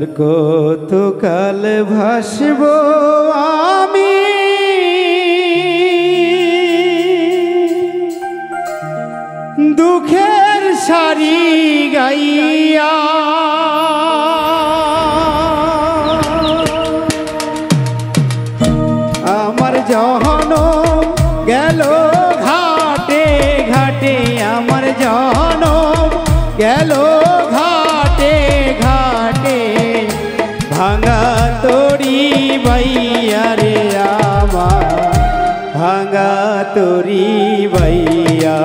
আর কতকাল ভাসবো আমি দুঃখের সারি গাইয়া আমার জনম গেল ঘাটে ঘাটে আমার জনম গেল ঘাটে ঘাটে ভাঙা তরি বাইয়া রে আমার ভাঙা তরি বাইয়া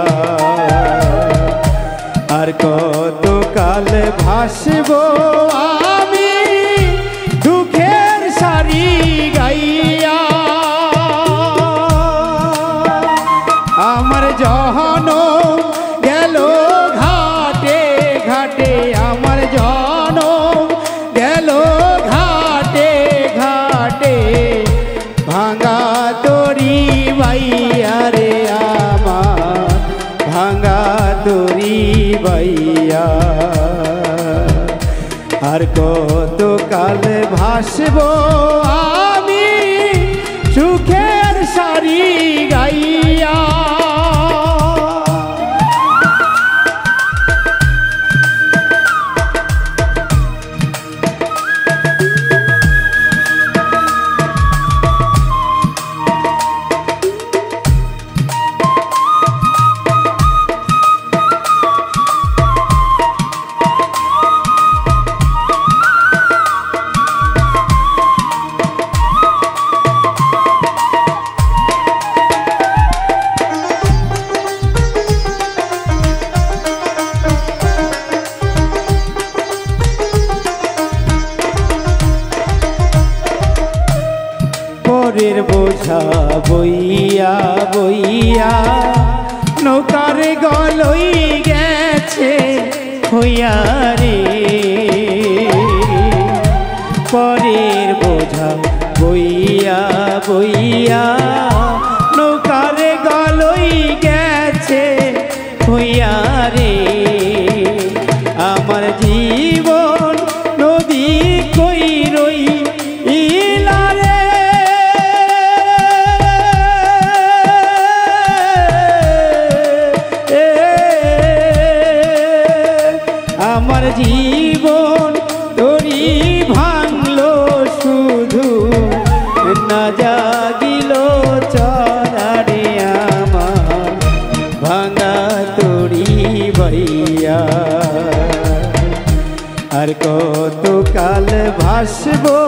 আর কতকাল ভাসবো আমি দুঃখের সারি গাইয়া আমার জনম গেল ঘাটে ঘাটে আমার জনম গেল ঘাটে ঘাটে ভাঙা তরি বাইয়া রে আমার ভাঙা তরি বাইয়া আর কতকাল ভাসবো আমি সুখের সারি গাইয়া পরের বোঝা বইয়া বইয়া নৌকার গলই গেছে হইয়া রে পরের বোঝা বইয়া বইয়া নৌকার গলই গেছে হইয়া রে আমার জীবন নদী কই রই আমার জীবন তোরি ভাঙলো শুধু না জাগিল চরারে আমার ভাঙা তোরি বাইয়া আর কতকাল ভাসবো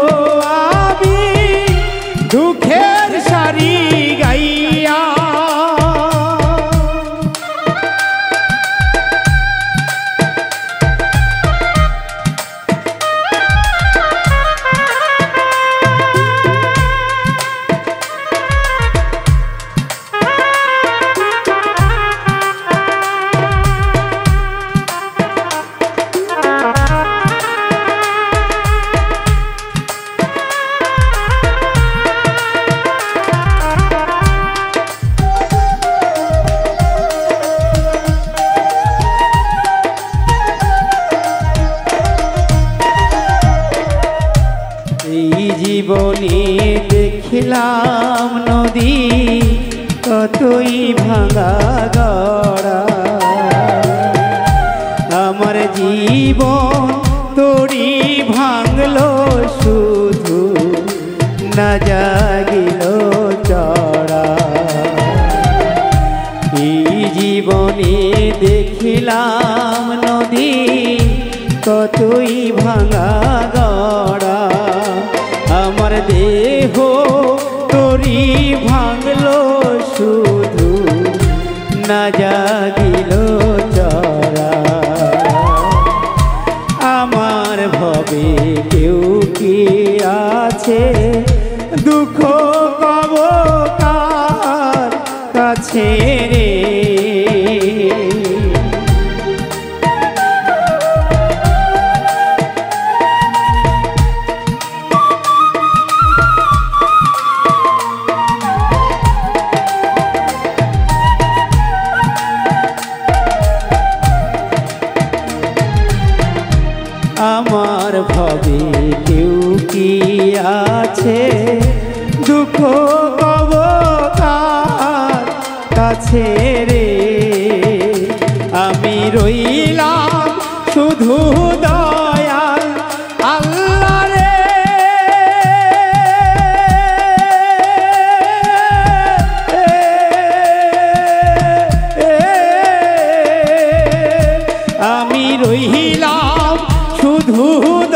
আমি দুঃখের সারি গাইয়া জীবনে দেখিলাম নদী কতই ভাঙা গড়া আমার জীবন তোরি ভাঙলো শুধু না জাগিল চড়া এই জীবনে দেখিলাম নদী কতই ভাঙা গড়া আমার দেহ তোরি ভাঙলো শুধু না জাগিল চরা আমার ভবে কেউ কি আছে দুঃখ কব কার কাছে রে আমার আমার ভবে কেউ কি আছে দুঃখ কব কার কাছে রে আমি রইলাম শুধু দয়াল আল্লাহ রে আমি রইলাম শুধু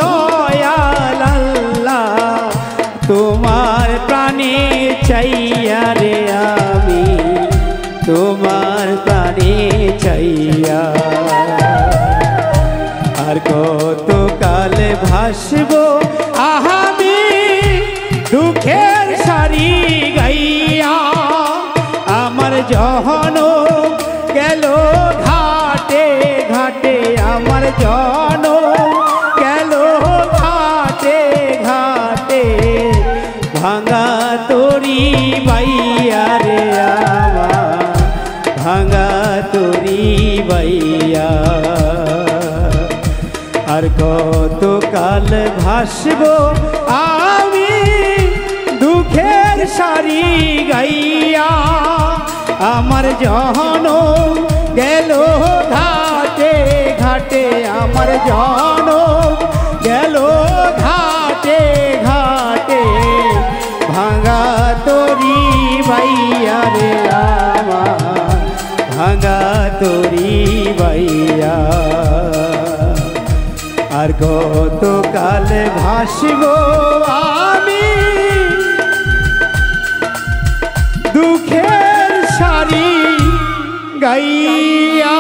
দয়াল আল্লাহ তোমার প্রাণে চাইয়া রে আমি তোমার প্রাণে চাইয়া আর কত কাল ভাসবো আমি দুঃখের সারি গাইয়া আমার জহন গেল ঘাটে ঘাটে আমার জন গেল ঘাটে ঘাটে ভাঙা তরি বাইয়া রে আমার ভাঙা তরি বাইয়া আর কত কাল ভাসবো আমি দুঃখের সারি গাইয়া আমার জহন গেল ঘাটে ঘাটে আমার জন গেল ঘাটে ঘাটে ভাঙা তরি বাইয়া রে আমার ভাঙা তরি বাইয়া আর কত কাল ভাসবো আমি দুঃখের সারি গাইয়া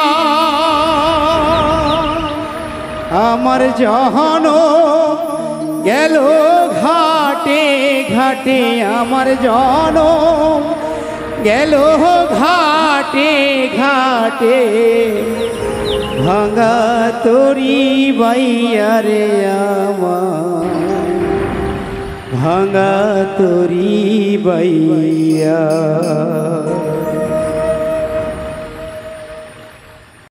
আমার জহন গেল ঘাটে ঘাটে আমার জন গেল ঘাটে ঘাটে ভাঙা তরি বাইয়া রে আমার ভাঙা তরি বাইয়া।